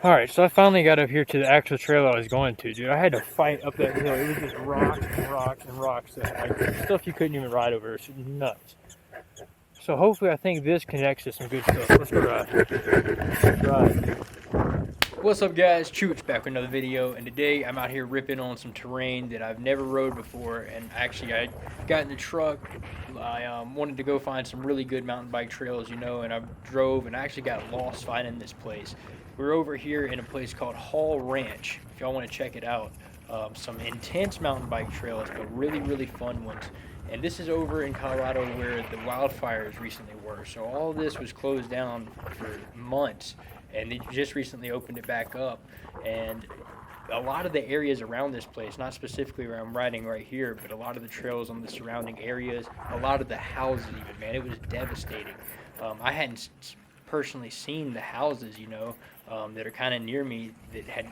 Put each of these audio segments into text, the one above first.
Alright, so I finally got up here to the actual trail I was going to, dude. I had to fight up that hill. It was just rocks and rocks and rocks. Like, stuff you couldn't even ride over. It's nuts. So hopefully I think this connects to some good stuff. Let's go ride. What's up, guys? Chooch back with another video, and today I'm out here ripping on some terrain that I've never rode before. And actually, I got in the truck. I wanted to go find some really good mountain bike trails, you know, and I drove and I actually got lost finding this place. We're over here in a place called Hall Ranch. If y'all want to check it out, some intense mountain bike trails, but really, really fun ones. And this is over in Colorado where the wildfires recently were. So all of this was closed down for months, and they just recently opened it back up. And a lot of the areas around this place, not specifically where I'm riding right here, but a lot of the trails on the surrounding areas, a lot of the houses even, man, it was devastating. I hadn't personally seen the houses, you know, that are kind of near me that had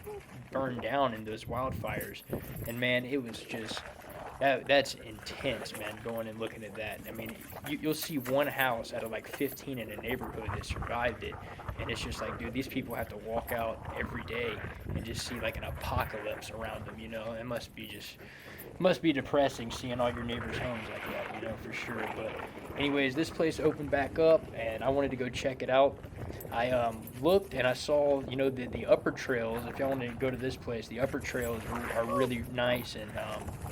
burned down in those wildfires. And man, it was just, that's intense, man, going and looking at that. I mean, you'll see one house out of like 15 in a neighborhood that survived it, and it's just like, dude, these people have to walk out every day and just see like an apocalypse around them, you know? It must be depressing seeing all your neighbors' homes like that, you know, for sure. But anyways, this place opened back up, and I wanted to go check it out. I looked and I saw, you know, the upper trails. If y'all want to go to this place, the upper trails are really nice and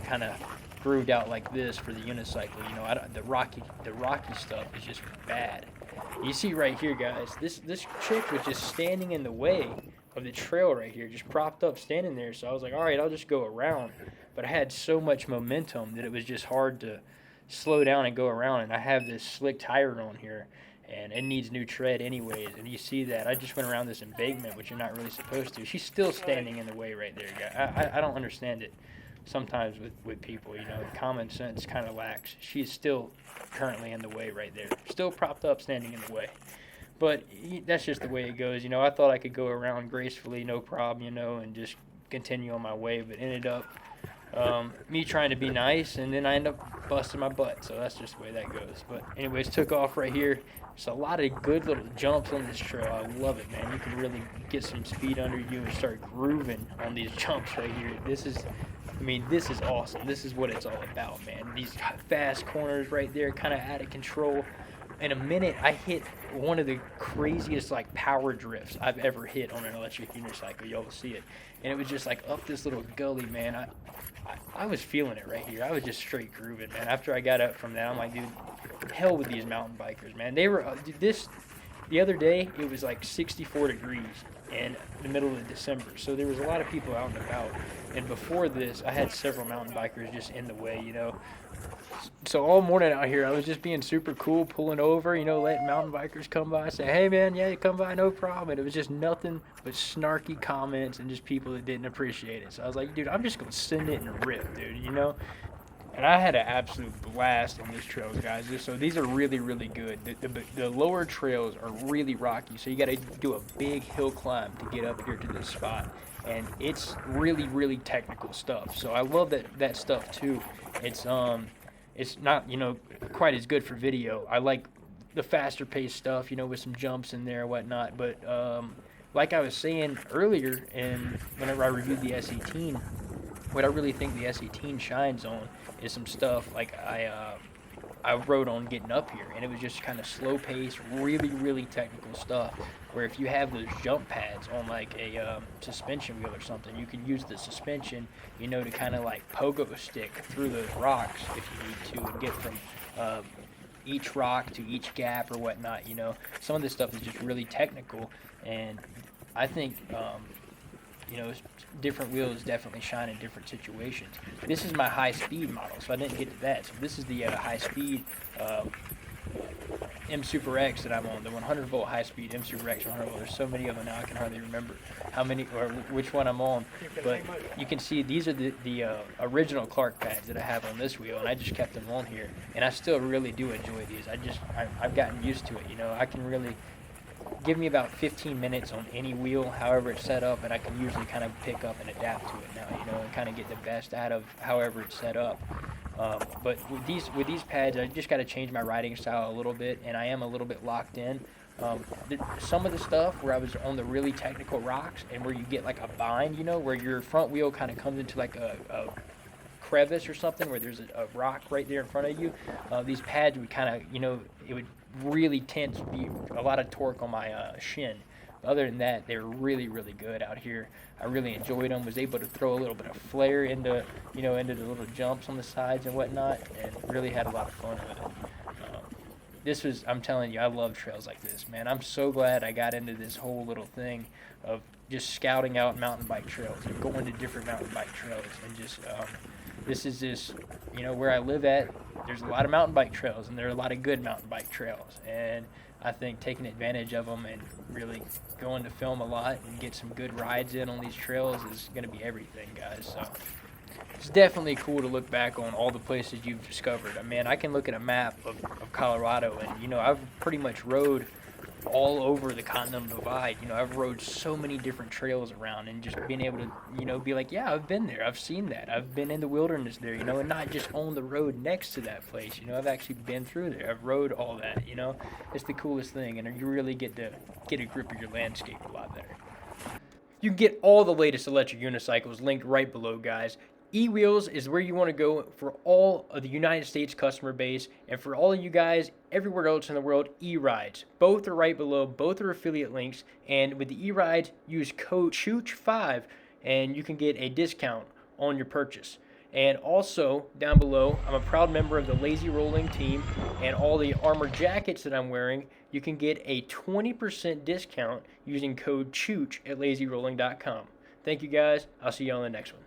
kind of grooved out like this for the unicycle. You know, the rocky stuff is just bad. You see right here, guys, this chick was just standing in the way of the trail right here, just propped up, standing there. So I was like, all right, I'll just go around. But I had so much momentum that it was just hard to slow down and go around. And I have this slick tire on here, and it needs new tread anyways. And you see that I just went around this embankment, which you're not really supposed to. She's still standing in the way right there, guys. I don't understand it sometimes with people, you know, common sense kind of lacks. She's still currently in the way right there, still propped up, standing in the way. But that's just the way it goes, you know. I thought I could go around gracefully, no problem, you know, and just continue on my way, but ended up me trying to be nice, and then I end up busting my butt. So that's just the way that goes. But anyways, took off right here. There's a lot of good little jumps on this trail. I love it, man. You can really get some speed under you and start grooving on these jumps right here. This is awesome. This is what it's all about, man. These fast corners right there, kind of out of control. In a minute, I hit one of the craziest like power drifts I've ever hit on an electric unicycle. Y'all will see it, and it was just like up this little gully, man. I was feeling it right here. I was just straight grooving, man. After I got up from that, I'm like, dude, hell with these mountain bikers, man. They were the other day. It was like 64 degrees in the middle of December, so there was a lot of people out and about. And before this, I had several mountain bikers just in the way, you know. So all morning out here, I was just being super cool, pulling over, you know, letting mountain bikers come by, say, hey man, yeah, you come by, no problem. And it was just nothing but snarky comments and just people that didn't appreciate it. So I was like, dude, I'm just gonna send it and rip, dude, you know. And I had an absolute blast on these trails, guys. So these are really, really good. The lower trails are really rocky, so you got to do a big hill climb to get up here to this spot. And it's really, really technical stuff. So I love that stuff too. It's not, you know, quite as good for video. I like the faster paced stuff, you know, with some jumps in there and whatnot. But like I was saying earlier, and whenever I reviewed the SE-Teen, what I really think the SE-Teen shines on is some stuff like I rode on getting up here, and it was just kind of slow paced, really, really technical stuff. Where if you have those jump pads on like a suspension wheel or something, you can use the suspension, you know, to kind of like pogo stick through those rocks if you need to, and get from each rock to each gap or whatnot. You know, some of this stuff is just really technical, and I think you know, different wheels definitely shine in different situations. This is my high-speed model, so I didn't get to that. So this is the high-speed M Super X that I'm on, the 100-volt high-speed M Super X 100 volt. There's so many of them now, I can hardly remember how many or which one I'm on. But you can see these are the original Clark pads that I have on this wheel, and I just kept them on here. And I still really do enjoy these. I've gotten used to it, you know. I can really give me about 15 minutes on any wheel, however it's set up, and I can usually kind of pick up and adapt to it now, you know, and kind of get the best out of however it's set up. But with these pads, I just got to change my riding style a little bit, and I am a little bit locked in. Some of the stuff where I was on the really technical rocks and where you get like a bind, where your front wheel kind of comes into like a crevice or something where there's a rock right there in front of you, these pads would kind of, it would really tense, be a lot of torque on my shin. Other than that, they were really, really good out here. I really enjoyed them. Was able to throw a little bit of flair into, into the little jumps on the sides and whatnot, and really had a lot of fun with it. I'm telling you, I love trails like this, man. I'm so glad I got into this whole little thing of just scouting out mountain bike trails and going to different mountain bike trails and just, this is just, where I live at, there's a lot of mountain bike trails and there are a lot of good mountain bike trails. And I think taking advantage of them and really going to film a lot and get some good rides in on these trails is going to be everything, guys. So it's definitely cool to look back on all the places you've discovered. I mean, I can look at a map of Colorado and, I've pretty much rode all over the Continental Divide. I've rode so many different trails around and just being able to, be like, yeah, I've been there. I've seen that. I've been in the wilderness there, and not just on the road next to that place. I've actually been through there. I've rode all that, It's the coolest thing, and you really get to get a grip of your landscape a lot better. You can get all the latest electric unicycles linked right below, guys. eWheels is where you want to go for all of the United States customer base, and for all of you guys everywhere else in the world, eRides. Both are right below, both are affiliate links, and with the eRides, use code CHOOCH5 and you can get a discount on your purchase. And also, down below, I'm a proud member of the Lazy Rolling team, and all the armor jackets that I'm wearing, you can get a 20% discount using code CHOOCH at lazyrolling.com. Thank you guys. I'll see you on the next one.